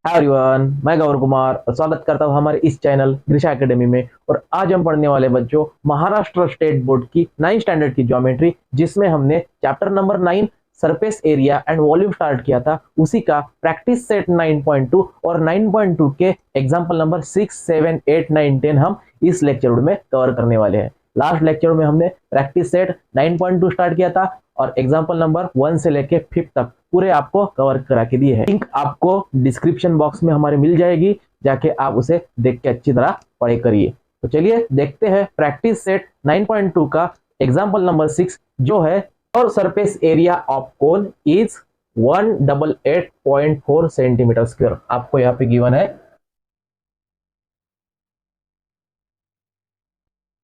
Hi everyone, मैं गौर कुमार और स्वागत करता हूं हमारे इस चैनल ग्रीशा एकेडमी में। और आज हम पढ़ने वाले बच्चों महाराष्ट्र स्टेट बोर्ड की 9th स्टैंडर्ड की ज्योमेट्री, जिसमें हमने chapter number 9 surface area and volume start किया था, उसी का प्रैक्टिस सेट 9.2 और 9.2 के एग्जाम्पल नंबर 6, 7, 8, 9, 10 हम इस लेक्चर में कवर करने वाले हैं। लास्ट लेक्चर में हमने प्रैक्टिस सेट 9.2 स्टार्ट किया था और एग्जाम्पल नंबर 1 से लेके 5 तक पूरे आपको कवर करा के दिए हैं। लिंक आपको डिस्क्रिप्शन बॉक्स में हमारे मिल जाएगी, जाके आप उसे देख के अच्छी तरह पढ़े करिए। तो चलिए देखते हैं प्रैक्टिस सेट 9.2 का एग्जाम्पल नंबर 6, जो है और surface area of cone is 188.4 centimetre square. आपको यहाँ पे गिवन है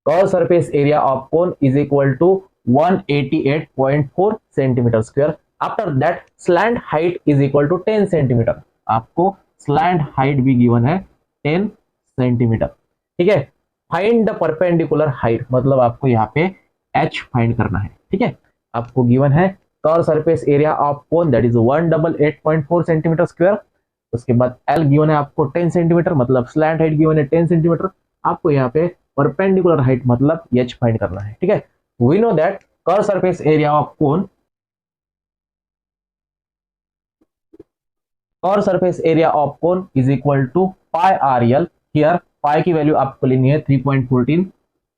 curve surface area of cone is equal to 188.4 centimetre square. After that slant height is equal to 10 centimetre. आपको स्लैंट हाइट भी गिवन है 10 सेंटीमीटर। ठीक है, फाइंड द परपेंडिकुलर हाइट, मतलब आपको यहाँ पे h फाइंड करना है। ठीक है, आपको गिवन है curve surface area of cone that is 188.4 centimetre square. उसके बाद L गिवन है आपको 10 सेंटीमीटर, मतलब स्लैंट हाइट गिवन है 10 सेंटीमीटर। आपको यहाँ पे परपेंडिकुलर हाइट मतलब h फाइंड करना है। ठीक है, we know that curve surface area of cone, curve surface area of cone is equal to pi r l. Here pi की वैल्यू आपको लेनी है 3.14,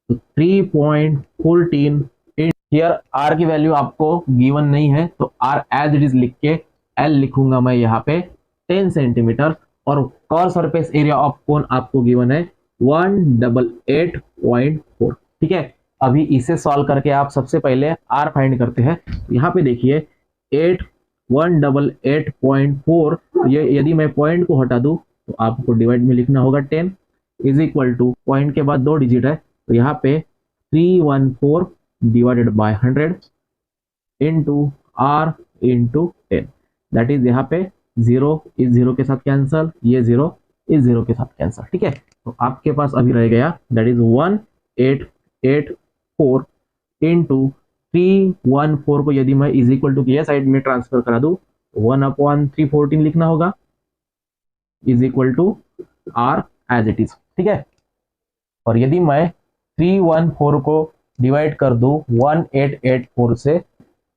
तो 3.14 हियर आर की वैल्यू आपको गिवन नहीं है, तो आर एज इट इज लिख के एल लिखूंगा मैं यहाँ पे 10 सेंटीमीटर। और कर्व सरफेस एरिया ऑफ कोन आपको गिवन है 188.4। ठीक है, अभी इसे सॉल्व करके आप सबसे पहले आर फाइंड करते हैं। यहाँ पे देखिए 188.4, ये यदि मैं पॉइंट को हटा दूं तो आपको डिवाइड में लिखना होगा 10 इज इक्वल टू पॉइंट के बाद 2 डिजिट है, तो यहाँ पे 314 divided by 100 into r into 10, that is यहाँ पे 0 इस 0 के साथ कैंसल, ये 0 इस 0 के साथ कैंसल। ठीक है, तो आपके पास अभी रह गया दैट इज 1884 इंटू 314 को यदि मैं इज इक्वल टू की साइड में ट्रांसफर करा दूं, 1/314 लिखना होगा is equal to r as it is. ठीक है, और यदि मैं 314 को डिवाइड कर दूं 1884 से,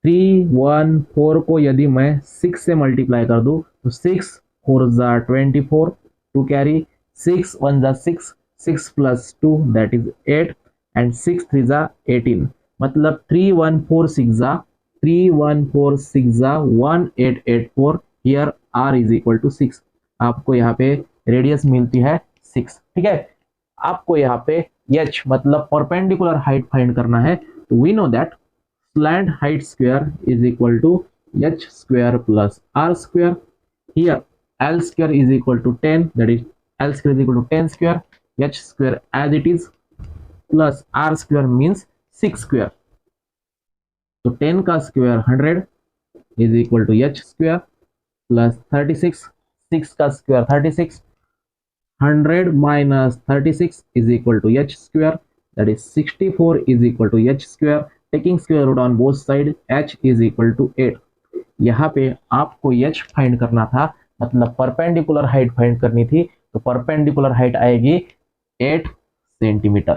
314 को यदि मैं 6 से मल्टीप्लाई कर दूं तो 6 4 जा 24, टू कैरी 6 1 जा 6, 6 प्लस 2 दैट इज 8 एंड 6 3 जा 18, मतलब 3146 जा 3146 जा 1884। Here r is equal to 6। आपको यहाँ पे रेडियस मिलती है 6। ठीक है, आपको यहाँ पे h मतलब परपेंडिकुलर हाइट फाइंड करना है। तो we know that slant height square is equal to h square plus r square. Here l square is equal to 10, that is l square is equal to 10 square, h square as it is plus r square means 6 square, तो 10 का square 100 is equal to h square plus 36, 6 का स्क्वायर 36, 100 minus 36 is equal to h square, that is 64 is equal to h square, taking square root on both side, h is equal to 8। यहाँ पे आपको h find करना था, मतलब perpendicular height find करनी थी, तो परपेंडिकुलर हाइट आएगी 8 सेंटीमीटर।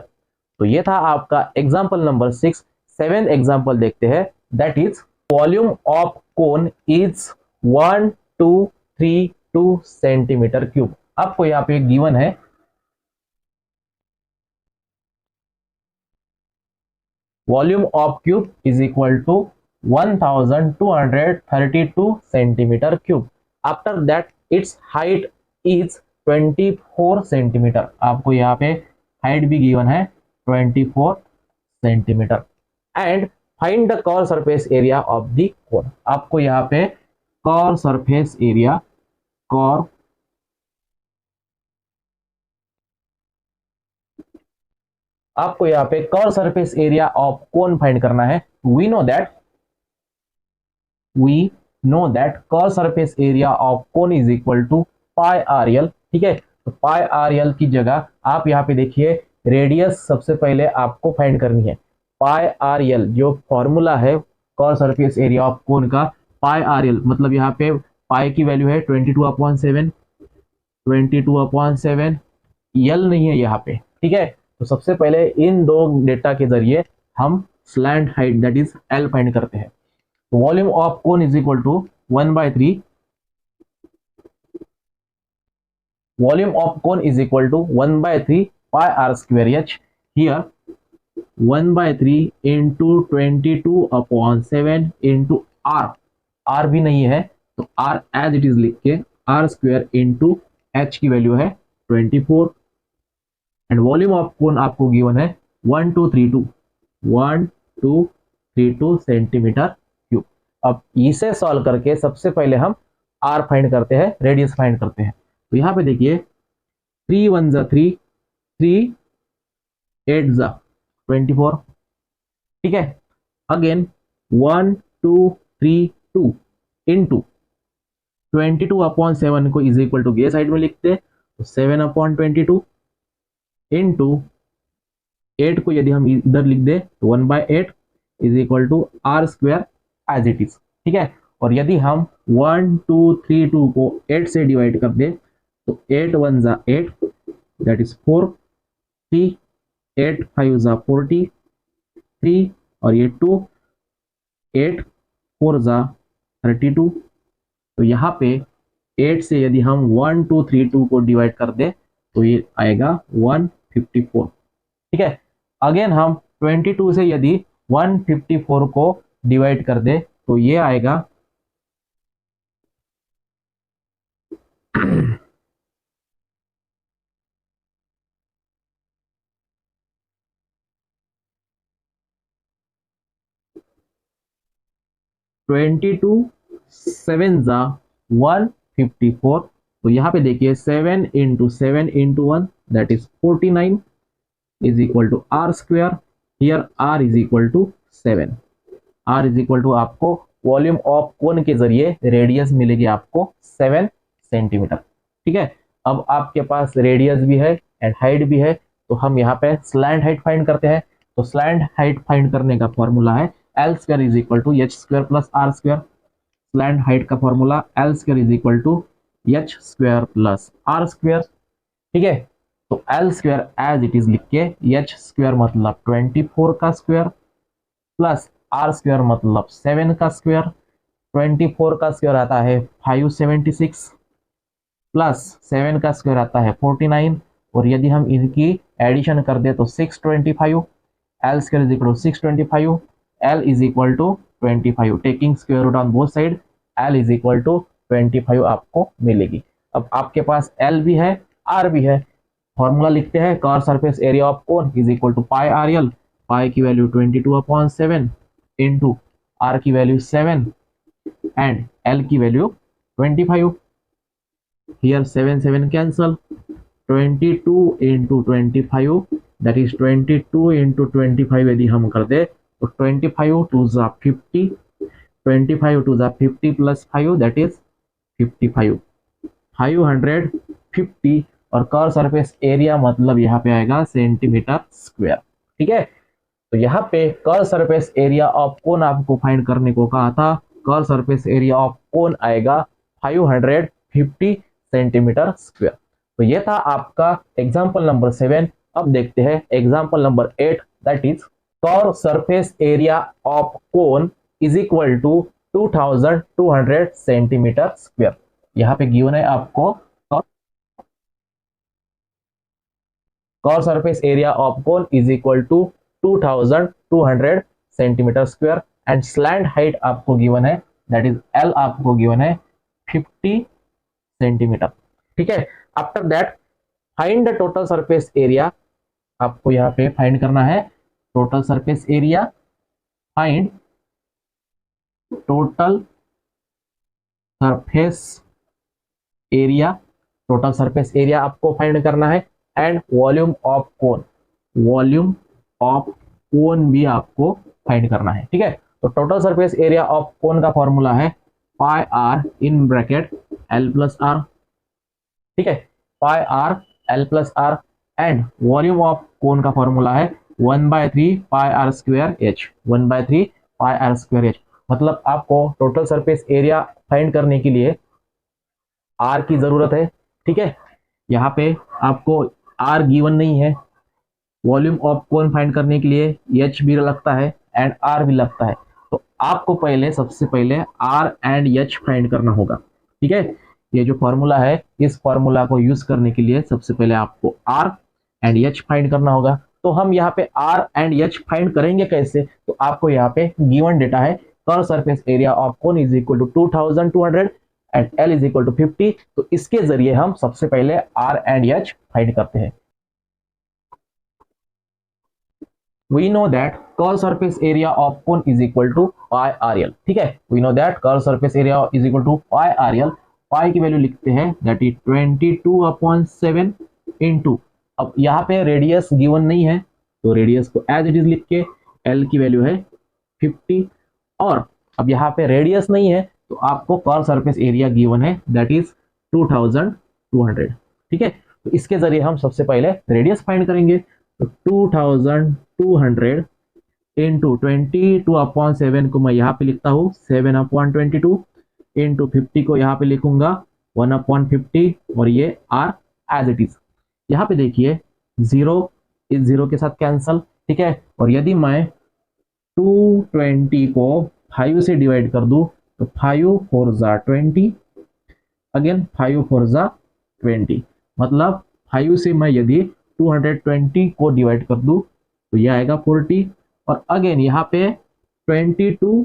तो ये था आपका एग्जाम्पल नंबर 6। 7th एग्जाम्पल देखते हैं, that is volume of cone is 1232 centimetre cube. आपको यहाँ पे गिवन है volume of cube is equal to 1232 centimetre cube. After that its height is 24 centimetre. आपको यहाँ पे हाइट भी गिवन है 24 centimetre. And find the curve surface area of the cone. आपको यहाँ पे कर्व सरफेस एरिया, कर्व आपको यहाँ पे curve surface area of cone find करना है। We know that curve surface area of cone is equal to pi r l. ठीक है, तो पाई आर एल की जगह आप यहाँ पे देखिए रेडियस सबसे पहले आपको फाइंड करनी है। पाई आर एल जो फॉर्मूला है curve surface area of cone का, पाई आर एल मतलब यहाँ पे पाई की वैल्यू है 22/7, 22/7, यल नहीं है यहाँ पे, ठीक है। तो सबसे पहले इन दो डेटा के जरिए हम slant height that is l find करते हैं। Volume of cone is equal to 1/3, volume of cone is equal to 1/3 pi r square h. Here 1/3 into 22/7 into r, r भी नहीं है तो आर एज इट इज लिख के are square into h की value है 24, एंड वॉल्यूम ऑफ कोन आपको given है 1232 सेंटीमीटर क्यूब। अब इसे सॉल्व करके सबसे पहले हम आर फाइंड करते हैं, रेडियस फाइंड करते हैं। तो यहाँ पे देखिए 3 1 जा 3, 3 8 जा 24, ठीक है। अगेन 1 2 3 2 इंटू 22/7 को इज इक्वल टू ये साइड में लिखते हैं तो 7/22 इंटू 8 को यदि हम इधर लिख दे तो 1/8 is equal to are square as it is, ठीक है। और यदि हम 1 2 3 2 को 8 से डिवाइड कर दे तो 8 1 जा 8 दैट इज 4, 3 8 5 जा 40, 3 और ये 2 8 4 जा 32। तो यहाँ पे 8 से यदि हम 1 2 3 2 को डिवाइड कर दे तो ये आएगा 154, ठीक है। अगेन हम 22 से यदि 154 को डिवाइड कर दे तो ये आएगा 22 7 जा 154। तो यहाँ पे देखिए 7 into 7 into 1 that is 49 is equal to are square. Here r is equal to 7, r is equal to आपको वॉल्यूम ऑफ कोन के जरिए रेडियस मिलेगी आपको 7 सेंटीमीटर, ठीक है। अब आपके पास रेडियस भी है एंड हाइट भी है तो हम यहाँ पे स्लैंट हाइट फाइंड करते हैं। तो स्लैंट हाइट फाइंड करने का फॉर्मूला है l square is equal to h square plus r square. Slant height का formula l square is equal to h square plus r square, ठीक है। तो l square as it is लिख के H square मतलब 24 का square plus r square मतलब 7 का स्क्वायर। 24 का स्क्वायर आता है 576 प्लस 7 का स्क्वायर आता है 49, और यदि हम इनकी एडिशन कर दे तो 625। L square is equal to 625, l is equal to 25, taking square root on both side l is equal to 25 आपको मिलेगी। अब आपके पास एल भी है आर भी है, फॉर्मूला लिखते हैं curve surface area of cone is equal to pi r l. Pi की वैल्यू 22/7 इंटू आर की वैल्यू 7 एंड एल की value 25। Here 7 7 cancel, 22 into 25 that is 22 into 25 यदि हम कर दे तो 25 2 जा 50, 25 2 जा 50 प्लस 5 दैट इज 55, 550। और कर्व सरफेस एरिया मतलब यहाँ पे आएगा सेंटीमीटर स्क्वायर, ठीक है। तो यहाँ पे कर्व सरफेस एरिया ऑफ कोन आपको फाइंड करने को कहा था, कर्व सरफेस एरिया ऑफ कोन आएगा 550 सेंटीमीटर स्क्वायर। तो ये था आपका एग्जाम्पल नंबर 7। अब देखते हैं example number 8 that is curve surface area of cone is equal to 2200 centimetre square. यहाँ पे गिवन है आपको curve surface area of cone is equal to 2200 centimetre square and slant height आपको गिवन है that is l आपको given है 50 centimetre, ठीक है। After that find the total surface area, आपको यहाँ पे फाइंड करना है total surface area. Find total surface area, total surface area आपको फाइंड करना है and volume of cone, volume of cone भी आपको फाइंड करना है, ठीक है। तो total surface area of cone का फॉर्मूला है pi r in bracket l plus r, ठीक है, pi r l plus r and volume of cone का फॉर्मूला है 1/3 pi r square h, 1/3 pi r square h. मतलब आपको total surface area find करने के लिए आर की जरूरत है, ठीक है। यहाँ पे आपको आर गिवन नहीं है, वॉल्यूम ऑफ कोन फाइंड करने के लिए एच भी लगता है एंड आर भी लगता है। तो आपको पहले सबसे पहले आर एंड एच फाइंड करना होगा। ठीक है, ये जो फॉर्मूला है इस फॉर्मूला को यूज करने के लिए सबसे पहले आपको आर एंड एच फाइंड करना होगा। तो हम यहाँ पे आर एंड एच फाइंड करेंगे कैसे, तो आपको यहाँ पे गिवन डेटा है curve surface area of cone is equal to 2200 and l is equal to 50। तो इसके जरिए हम सबसे पहले आर एंड एच फाइंड करते हैं। we know that curved surface area of cone is equal to pi RL। ठीक है, we know that curved surface area is equal to pi RL। pi की वैल्यू लिखते हैं that is 22/7 इंटू, अब यहाँ पे रेडियस गिवन नहीं है तो रेडियस को एज इट इज लिख के L की वैल्यू है 50, और अब यहाँ पे रेडियस नहीं है तो आपको कर्व सरफेस एरिया गिवन है दैट इज 2200। ठीक है, तो इसके जरिए हम सबसे पहले रेडियस फाइंड करेंगे। तो 2200 इंटू 22/7 को मैं यहाँ पे लिखता हूँ 7/22 इंटू 50 को यहाँ पे लिखूंगा 1/50 और ये आर एज इट इज। यहाँ पे देखिए 0 इस 0 के साथ कैंसल। ठीक है, और यदि मैं 220 को 5 से डिवाइड कर दूं तो 5 4 जा 20, अगेन 5 4 जा 20, मतलब 5 से मैं यदि 220 को डिवाइड कर दूं तो यह आएगा 40, और अगेन यहाँ पे 22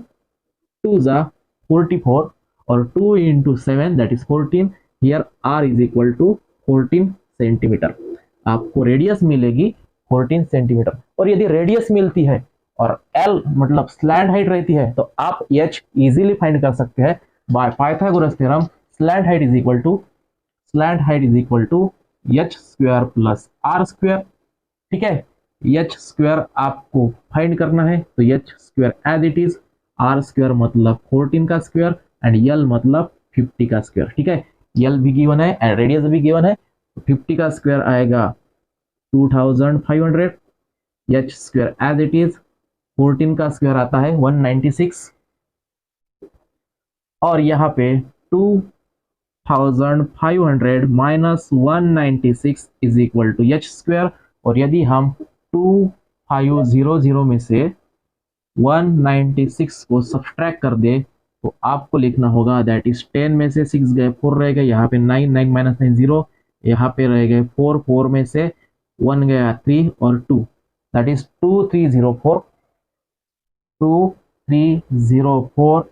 2 जा 44 और 2 into 7 that is 14। Here r is equal to 14 centimetre. आपको रेडियस मिलेगी 14 सेंटीमीटर, और यदि रेडियस मिलती है और एल मतलब स्लैंट हाइट रहती है तो आप एच इजीली फाइंड कर सकते हैं by Pythagoras theorem. Slant height is equal to h square plus r square. ठीक है, एच स्क्वायर आपको फाइंड करना है तो h square as it is, r square मतलब 14 का स्क्वायर एंड यल मतलब 50 का स्क्वायर। ठीक है, यल भी गिवन है एंड रेडियस भी गिवन है, तो 50 का स्क्वायर आएगा 2500, h square as it is, 14 का स्क्वायर आता है 196, और यहाँ पे 2500 minus 196 is equal to h square. और यदि हम 2500 में से 196 को सब्सट्रैक्ट कर दे तो आपको लिखना होगा दैट इज 10 में से 6 गए 4 रह गए, यहाँ पे 9 9 माइनस 9 0, यहाँ पे रह गए 4 4 में से 1 गया 3 और 2 that is 2304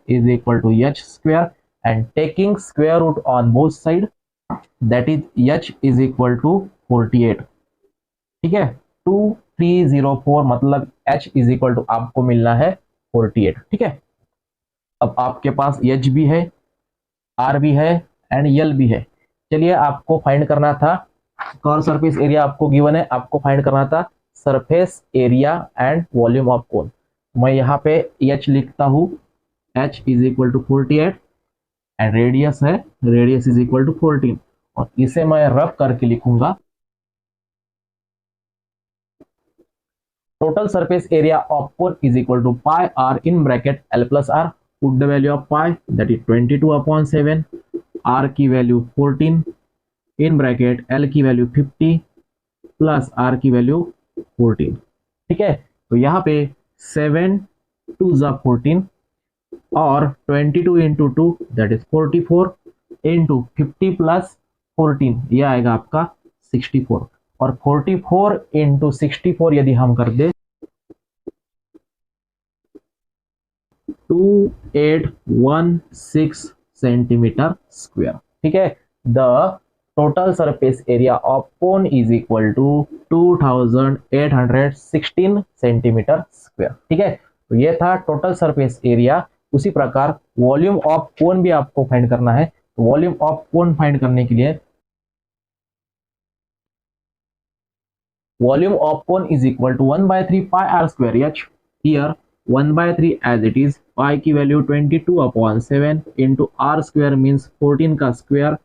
is equal to h square, and taking square root on both side that is h is equal to 48। ठीक है, 2304 मतलब h is equal to आपको मिलना है 48। ठीक है, अब आपके पास h भी है, r भी है एंड l भी है। चलिए, आपको फाइंड करना था कर्व सरफेस एरिया, आपको गिवन है, आपको फाइंड करना था surface area and volume of cone. मैं यहाँ पे h लिखता हूँ, h is equal to 48 and radius है, रेडियस इज इक्वल टू 14, और इसे मैं रफ करके लिखूंगा total surface area of cone is equal to pi r in bracket l plus r, put the value of pi that is 22/7, r की value 14 इन bracket L की value 50 plus are की value 14। ठीक है, तो यहाँ पे 7 2 जा 14 और 22 into 2 that is 44 into 50 plus 14 ये आएगा आपका 64, और 44 इंटू 64 यदि हम कर दे 2816 सेंटीमीटर स्क्वायर। ठीक है, the total surface area of cone is equal to 2816 centimetre square. ठीक है, तो ये था टोटल सरफेस एरिया। उसी प्रकार वॉल्यूम ऑफ कोन भी आपको फाइंड करना है। तो वॉल्यूम ऑफ कोन फाइंड करने के लिए volume of cone is equal to 1/3 pi r square h. Here 1/3 as it is, pi की value 22/7 into r square means 14 का स्क्वायर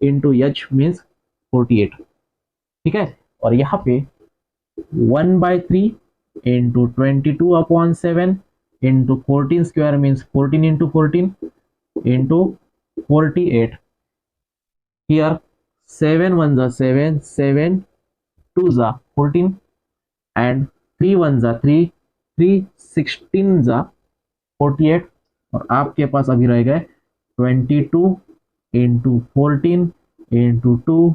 इंटू एच मीन्स 48। ठीक है, और यहाँ पे 1/3 into 22/7 into 14 square means 14 into 14 into 48। Here 7 1 जा 7, 7 2 जा 14 and 3 1 जा 3, 3 16 जा 48 और आपके पास अभी रह गए 22 इंटू 14 इंटू 2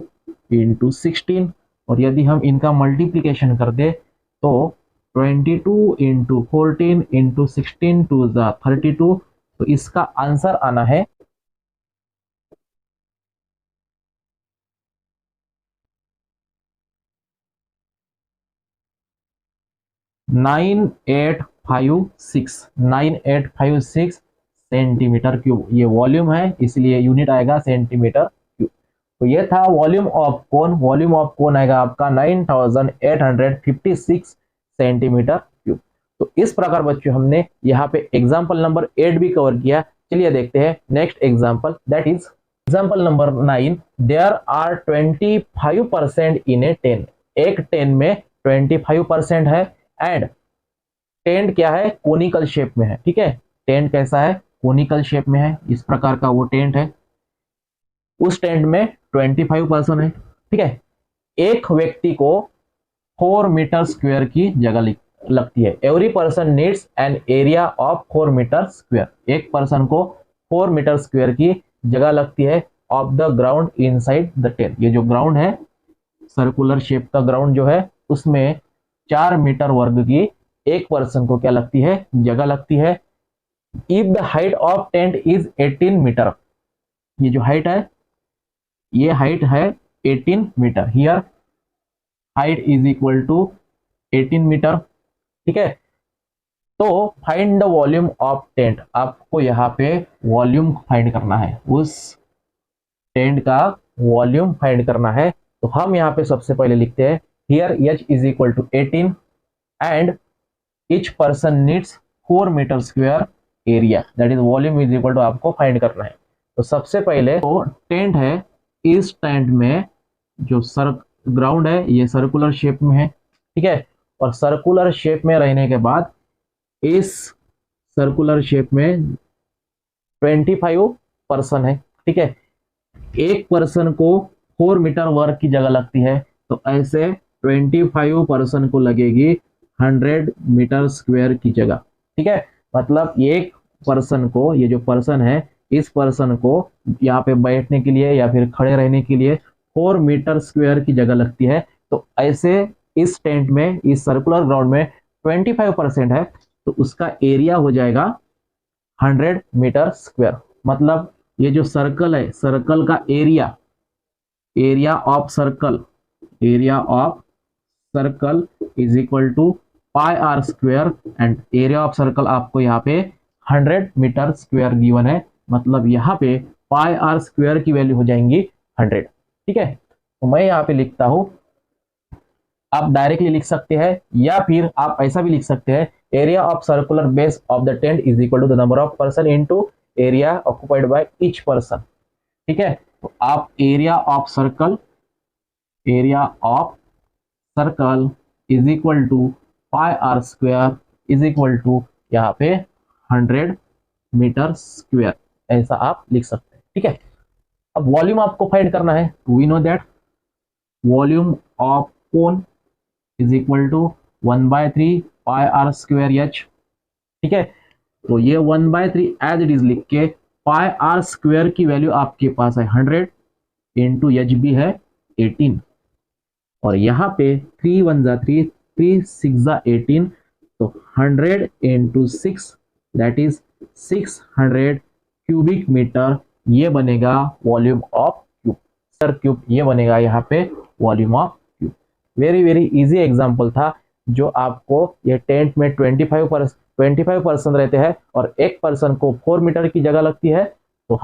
इंटू 16 और यदि हम इनका मल्टीप्लीकेशन कर दे तो 22 इंटू 14 इंटू 16 टू जा 32 तो इसका आंसर आना है 9856 सेंटीमीटर क्यूब। ये वॉल्यूम है इसलिए यूनिट आएगा सेंटीमीटर क्यूब। तो ये था volume of cone. Volume of कोन आएगा आपका 9856 सेंटीमीटर क्यूब। तो इस प्रकार बच्चों हमने यहाँ पे एग्जाम्पल नंबर 8 भी कवर किया। चलिए देखते हैं next example, that is example number 9। There are 25% in a 10। एक 10 में 25% है एंड टेंट क्या है, कोनिकल शेप में है। ठीक है, टेंट कैसा है, कोनिकल शेप में है, इस प्रकार का वो टेंट है। उस टेंट में 25% है। ठीक है, एक व्यक्ति को 4 मीटर स्क्वायर की जगह लगती है। Every person needs an area of 4 metre square. एक पर्सन को 4 मीटर स्क्वायर की जगह लगती है of the ground inside the tent. ये जो ग्राउंड है, सर्कुलर शेप का ग्राउंड जो है, उसमें 4 मीटर वर्ग की एक पर्सन को क्या लगती है, जगह लगती है। If the height of tent is 18 metre. ये जो हाइट है, ये हाइट है 18 metre. Here height is equal to 18 metre. ठीक है, तो find the volume of tent. आपको यहाँ पे वॉल्यूम फाइंड करना है, उस टेंट का वॉल्यूम फाइंड करना है। तो हम यहाँ पे सबसे पहले लिखते हैं here h is equal to 18 and each person needs 4 metre square area, that is volume is equal to आपको फाइंड करना है। तो सबसे पहले तो टेंट है, इस टेंट में जो ग्राउंड है ये सर्कुलर शेप में है। ठीक है, और सर्कुलर शेप में रहने के बाद इस सर्कुलर शेप में 25 पर्सन है। ठीक है, एक पर्सन को 4 मीटर वर्ग की जगह लगती है, तो ऐसे 25 पर्सन को लगेगी 100 मीटर स्क्वायर की जगह। ठीक है, मतलब एक पर्सन को, ये जो पर्सन है, इस पर्सन को यहाँ पे बैठने के लिए या फिर खड़े रहने के लिए 4 मीटर स्क्वायर की जगह लगती है। तो ऐसे इस टेंट में, इस सर्कुलर ग्राउंड में 25% है, तो उसका एरिया हो जाएगा 100 मीटर स्क्वायर। मतलब ये जो सर्कल है, सर्कल का area, area of circle, area of circle is equal to pi r square and area of circle आपको यहाँ पे 100 मीटर स्क्वायर गिवन है। मतलब यहाँ पे पाई आर स्क्वायर की वैल्यू हो जाएंगी 100। ठीक है, तो मैं यहाँ पे लिखता हूँ, आप डायरेक्टली लिख सकते हैं या फिर आप ऐसा भी लिख सकते हैं, area of circular base of the tent is equal to the number of person into area occupied by each person. ठीक है, तो आप area of circle, area of circle is equal to pi r square is equal to यहाँ पे 100 metre square, ऐसा आप लिख सकते हैं। ठीक है, अब वॉल्यूम आपको फाइंड करना है। We know that volume of cone is equal to 1/3 pi r square h. ठीक है, तो ये 1/3 एज इट इज लिख के पाई आर स्क्वायर की वैल्यू आपके पास है 100 इंटू एच बी है 18 और यहाँ पे 3 1 जा 3, 3 6 जा 18, तो 100 into 6 that is 600 cubic metre. ये बनेगा volume of cube, sir cube, ये बनेगा यहाँ पे volume of cube. Very very easy example था, जो आपको ये टेंट में 25 पर्सन रहते हैं और एक पर्सन को 4 मीटर की जगह लगती है, तो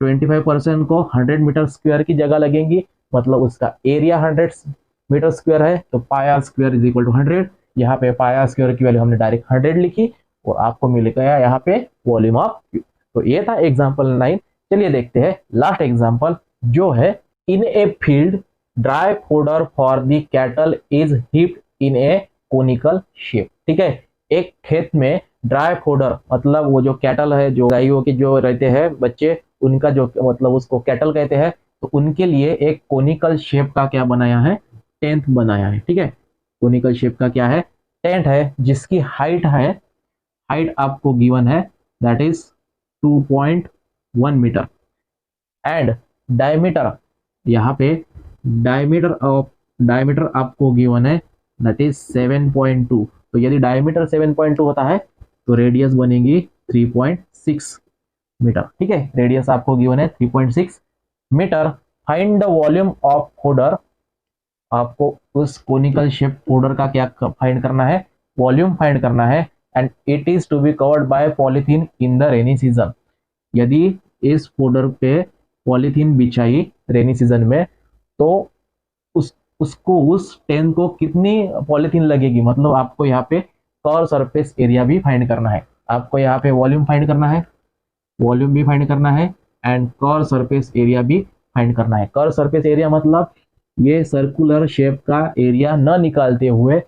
25% को 100 मीटर स्क्वायर की जगह लगेंगी। मतलब उसका एरिया 100 मीटर स्क्वायर है, तो pi r square is equal to 100। यहाँ पे पाई आर स्क्वायर की वैल्यू हमने डायरेक्ट 100 लिखी और आपको मिल गया यहाँ पे वॉल्यूम ऑफ क्यूब। तो ये था एग्जांपल 9। चलिए देखते हैं लास्ट एग्जांपल, जो है in a field dry fodder for the cattle is heaped in a conical shape. ठीक है, एक खेत में ड्राई फोडर, मतलब वो जो कैटल है, जो गायों के जो रहते हैं बच्चे, उनका जो मतलब उसको कैटल कहते हैं, तो उनके लिए एक कोनिकल शेप का क्या बनाया है, टेंट बनाया है। ठीक है, कोनिकल शेप का क्या है, टेंट है, जिसकी हाइट है, हाइट आपको गिवन है that is 2.1 metre and diameter, यहाँ पे डायमीटर आपको गिवन है दैट इज 7.2। तो यदि डायमीटर 7.2 होता है तो रेडियस बनेगी 3.6 मीटर। ठीक है, रेडियस आपको गिवन है 3.6 metre. Find the volume of folder, आपको उस कोनिकल शेप फोल्डर का क्या फाइंड करना है, वॉल्यूम फाइंड करना है। And it is to be covered by polythene in the rainy season, यदि इस फोल्डर पे पॉलीथीन बिछाई रेनी सीजन में तो उसको उस टेन को कितनी पॉलीथीन लगेगी, मतलब आपको यहाँ पे कर्व सरफेस एरिया भी फाइंड करना है। आपको यहाँ पे वॉल्यूम फाइंड करना है, वॉल्यूम भी फाइंड करना है एंड कर्व सरफेस एरिया भी फाइंड करना है। कर्व सरफेस एरिया मतलब ये सर्कुलर शेप का एरिया न निकालते हुए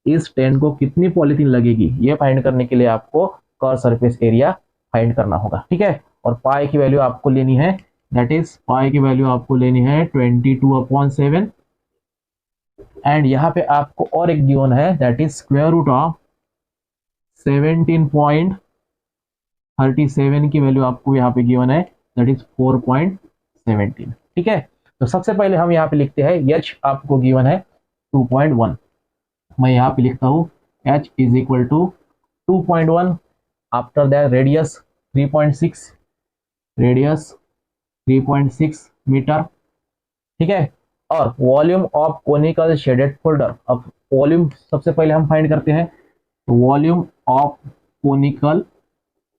इस टेन को कितनी पॉलीथीन लगेगी, ये फाइंड करने के लिए आपको कर्व सरफेस एरिया फाइंड करना होगा। ठीक है, और पाई की वैल्यू आपको लेनी है, दैट इज पाई की वैल्यू आपको लेनी है 22/7 एंड यहाँ पे आपको और एक गिवन है that is square root of 17.37 की वैल्यू आपको यहाँ पे गिवन है दैट इज 4.17। ठीक है, तो सबसे पहले हम यहाँ पे लिखते हैं h आपको गिवन है 2.1, मैं यहाँ पे लिखता हूँ h is equal to 2.1, after that radius 3.6, radius 3.6 metre. ठीक है, और volume of conical shaded folder, अब वॉल्यूम सबसे पहले हम फाइंड करते हैं, volume of conical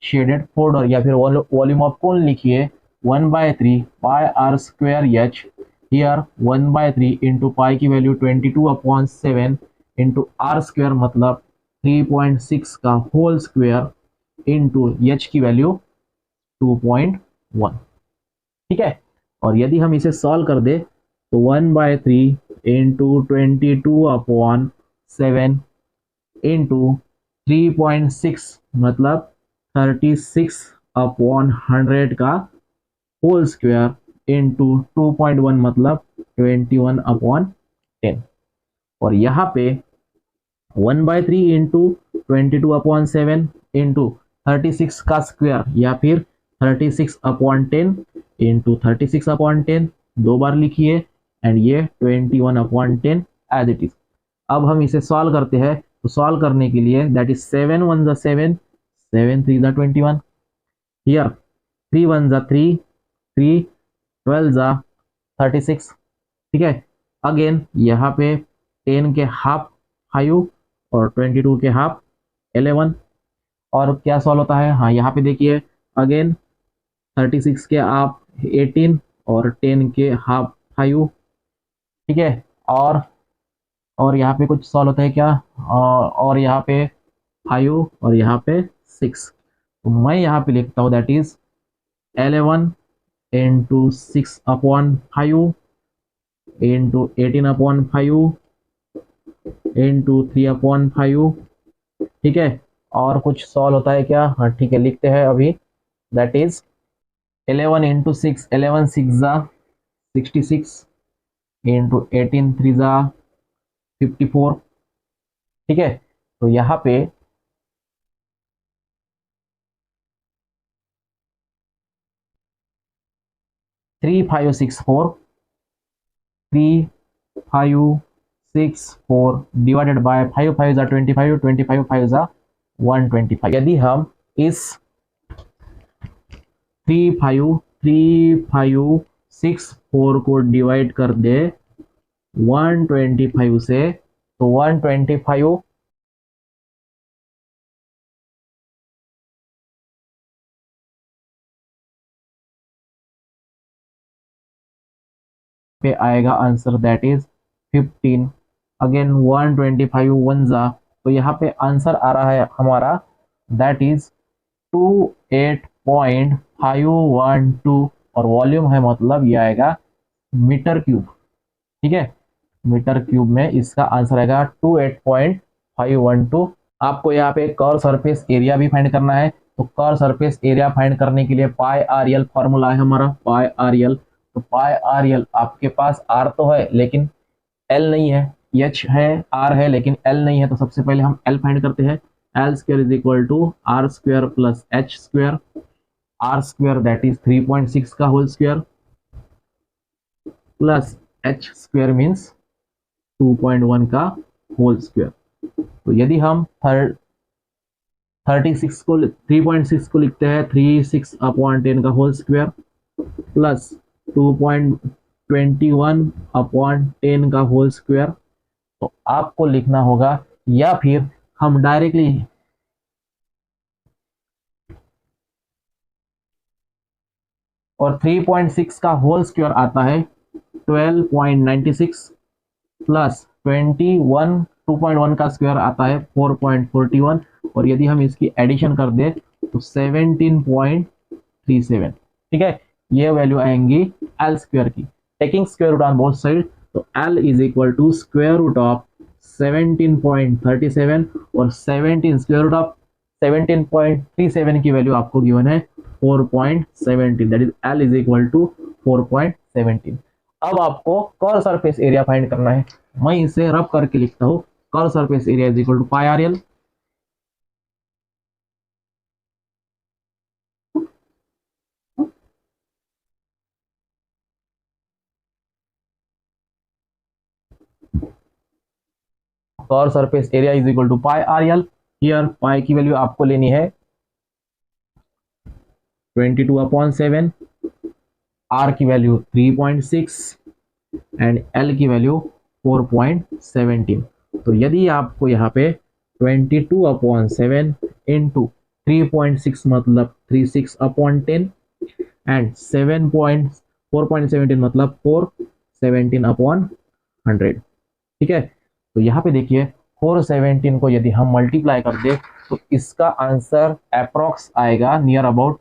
shaded folder या फिर वॉल्यूम ऑफ कोन लिखिए 1/3 pi r square h, here 1/3 into pi की वैल्यू 22/7 इंटू आर स्क्वायर मतलब 3.6 का होल स्क्वायर इंटू एच की वैल्यू 2.1। ठीक है, और यदि हम इसे सॉल्व कर दे तो 1/3 इंटू 22/7 इंटू 3.6 मतलब 36/100 का होल स्क्वायर इंटू 2.1 मतलब 21/10, और यहाँ पे 1/3 इंटू 22/7 इंटू 36 का स्क्वायर या फिर 36/10 इंटू 36/10 दो बार लिखिए एंड ये 21/10 एज इट इज। अब हम इसे सॉल्व करते हैं, तो सॉल्व करने के लिए दैट इज 7 1 जा 7, 7 3 जा 21, हियर 3 1 जा 3, 3 12 जा 36। ठीक है, अगेन यहाँ पे 10 के हाफ 5 और 22 के हाफ 11, और क्या सॉल्व होता है, हाँ यहाँ पे देखिए अगेन 36 के हाफ 18 और 10 के हाफ 5। ठीक है, और यहाँ पे कुछ सॉल्व होता है क्या, और यहाँ पे 5 और यहाँ पे 6, तो मैं यहाँ पे लिखता हूँ that is 11 into 6/5 into 18/5 into 3/5। ठीक है, और कुछ सॉल्व होता है क्या, हाँ ठीक है लिखते हैं अभी, दैट इज 11 इंटू 6, 11 6 जा 66 इंटू 18 3 जा 54। ठीक है, तो यहाँ पे 3564 3564 डिवाइडेड बाय 5 5 जा 25, 25 5 जा 125। यदि हम इस 3564 को डिवाइड कर दे 125 से, तो 125 पे आएगा आंसर दैट इज 15। अगेन 125 1 जा, तो यहाँ पे आंसर आ रहा है हमारा दैट इज 28.512 और वॉल्यूम है मतलब ये आएगा मीटर क्यूब। ठीक है, मीटर क्यूब में इसका आंसर आएगा 28.512। आपको यहाँ पे कर्व सरफेस एरिया भी फाइंड करना है, तो कर्व सरफेस एरिया फाइंड करने के लिए पाई आर एल फॉर्मूला है हमारा, पाई आर एल, तो पाई आर एल, आपके पास आर तो है लेकिन एल नहीं है, एच है, आर है लेकिन एल नहीं है, तो सबसे पहले हम एल फाइंड करते हैं। L square is equal to are square plus H square, R square that is 3.6 का whole square plus H square means 2.1 का होल स्क्वायर। तो यदि हम 36 को 3.6 को लिखते हैं 36 अपॉन 10 का होल स्क्वायर प्लस 2.21 अपॉन 10 का होल स्क्वायर, तो आपको लिखना होगा, या फिर हम डायरेक्टली और 3.6 का होल स्क्वायर आता है 12.96 प्लस 21 2.1 का स्क्वायर आता है 4.41, और यदि हम इसकी एडिशन कर दे तो 17.37। ठीक है, ये वैल्यू आएंगी एल स्क्वायर की। Taking square root on both side, तो l is equal to square root of 17.37 और 17 स्क्वायर रूट ऑफ 17.37 की वैल्यू आपको गिवन है 4.17, that is L is equal to 4.17। अब आपको कर्व सरफेस एरिया फाइंड करना है। मैं इसे रब करके लिखता हूं, curve surface area is equal to pi r l. Curve surface area is equal to pi r l. Here pi की वैल्यू आपको लेनी है 22/7, आर की वैल्यू 3.6 एंड एल की वैल्यू 4.17। तो यदि आपको यहाँ पे 22/7 इंटू 3.6 मतलब 36/10 एंड 4.17 मतलब 417/100। ठीक है, तो यहाँ पे देखिए 417 को यदि हम मल्टीप्लाई कर दे तो इसका आंसर अप्रॉक्स आएगा नियर अबाउट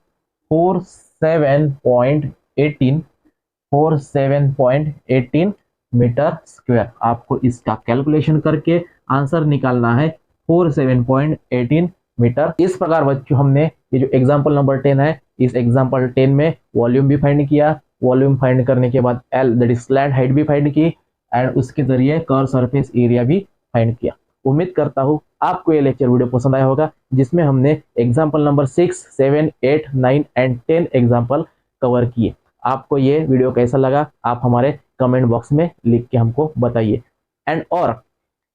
47.18 मीटर स्क्वायर। आपको इसका कैलकुलेशन करके आंसर निकालना है 47.18 मीटर। इस प्रकार बच्चों हमने ये जो एग्जांपल नंबर 10 है, इस एग्जांपल 10 में वॉल्यूम भी फाइंड किया, वॉल्यूम फाइंड करने के बाद L that is slant height भी फाइंड की एंड उसके जरिए कर्व सरफेस एरिया भी फाइंड किया। उम्मीद करता हूँ आपको ये लेक्चर वीडियो पसंद आया होगा, जिसमें हमने example number 6, 7, 8, 9 and 10 example cover किए। आपको ये वीडियो कैसा लगा आप हमारे कमेंट बॉक्स में लिख के हमको बताइए। एंड और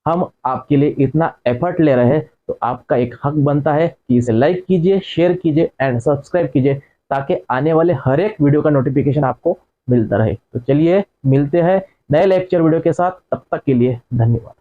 हम आपके लिए इतना एफर्ट ले रहे हैं तो आपका एक हक बनता है कि इसे लाइक कीजिए, शेयर कीजिए एंड सब्सक्राइब कीजिए, ताकि आने वाले हर एक वीडियो का नोटिफिकेशन आपको मिलता रहे। तो चलिए मिलते हैं नए लेक्चर वीडियो के साथ, तब तक के लिए धन्यवाद।